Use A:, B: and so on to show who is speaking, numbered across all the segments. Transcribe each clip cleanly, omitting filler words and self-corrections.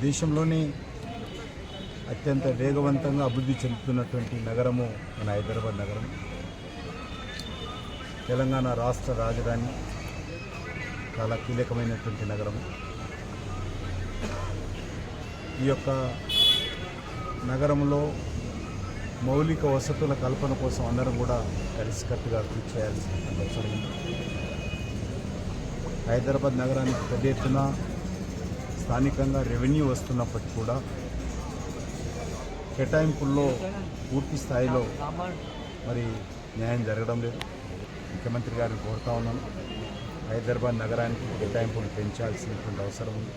A: దేశంలోనే అత్యంత వేగవంతంగా అభివృద్ధి చెందుతున్నటువంటి నగరము మన హైదరాబాద్ నగరం. తెలంగాణ రాష్ట్ర రాజధాని, చాలా కీలకమైనటువంటి నగరం. ఈ యొక్క నగరంలో మౌలిక వసతుల కల్పన కోసం అందరం కూడా కలిసికట్టుగా కృషి చేయాల్సిన అవసరం ఉంది. హైదరాబాద్ నగరానికి పెద్ద ఎత్తున స్థానికంగా రెవెన్యూ వస్తున్నప్పటికీ కూడా కేటాయింపుల్లో పూర్తి స్థాయిలో మరి న్యాయం జరగడం లేదు. ముఖ్యమంత్రి గారిని కోరుతా ఉన్నాను, హైదరాబాద్ నగరానికి కేటాయింపులు పెంచాల్సినటువంటి అవసరం ఉంది.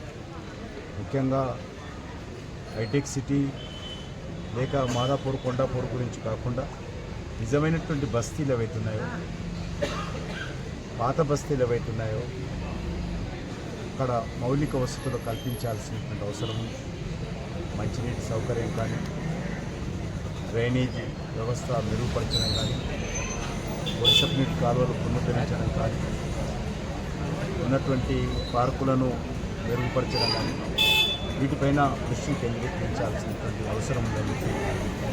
A: ముఖ్యంగా హైటెక్ సిటీ లేక మాదాపూర్, కొండాపూర్ గురించి కాకుండా నిజమైనటువంటి బస్తీలు ఏవైతున్నాయో, పాత బస్తీలు ఏవైతున్నాయో అక్కడ మౌలిక వసతులు కల్పించాల్సినటువంటి అవసరం ఉంది. మంచినీటి సౌకర్యం కానీ, డ్రైనేజీ వ్యవస్థ మెరుగుపరచడం కానీ, వర్షపు నీటి కాలువలు పునరుద్ధరించడం కానీ, ఉన్నటువంటి పార్కులను మెరుగుపరచడం కానీ, వీటిపైన దృష్టి కేంద్రీకరించాల్సినటువంటి అవసరం ఉందని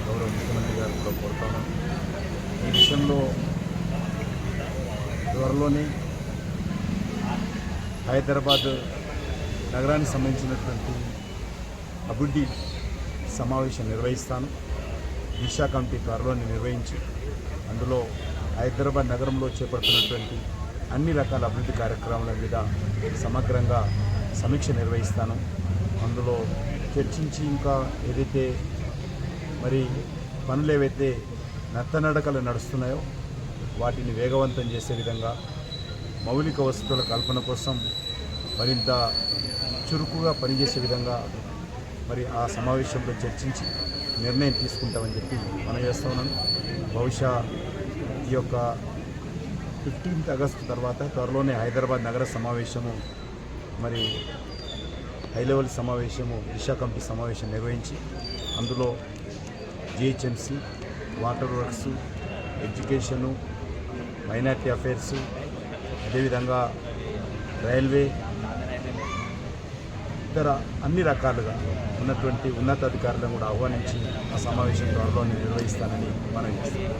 A: గౌరవ ముఖ్యమంత్రి గారు కూడా కోరుతాను. ఈ విషయంలో త్వరలోనే హైదరాబాద్ నగరానికి సంబంధించినటువంటి అభివృద్ధి సమావేశం నిర్వహిస్తాను. దిశా కమిటీ త్వరలోనే నిర్వహించి అందులో హైదరాబాద్ నగరంలో చేపడుతున్నటువంటి అన్ని రకాల అభివృద్ధి కార్యక్రమాల మీద సమగ్రంగా సమీక్ష నిర్వహిస్తాను. అందులో చర్చించి ఇంకా ఏదైతే మరి పనులు ఏవైతే నత్తనడకలు నడుస్తున్నాయో వాటిని వేగవంతం చేసే విధంగా, మౌలిక వసతుల కల్పన కోసం మరింత చురుకుగా పనిచేసే విధంగా మరి ఆ సమావేశంలో చర్చించి నిర్ణయం తీసుకుంటామని చెప్పి మనం చేస్తూ ఉన్నాను. బహుశా ఈ యొక్క 15th ఆగస్టు తర్వాత త్వరలోనే హైదరాబాద్ నగర సమావేశము, మరి హై లెవెల్ సమావేశము, దిశా కమిటీ సమావేశం నిర్వహించి అందులో GHMC, water works, education, minority affairs, అదేవిధంగా రైల్వే, ఇతర అన్ని రకాలుగా ఉన్నటువంటి ఉన్నతాధికారులను కూడా ఆహ్వానించి ఆ సమావేశం త్వరలో నిర్వహిస్తానని మనం చేస్తాం.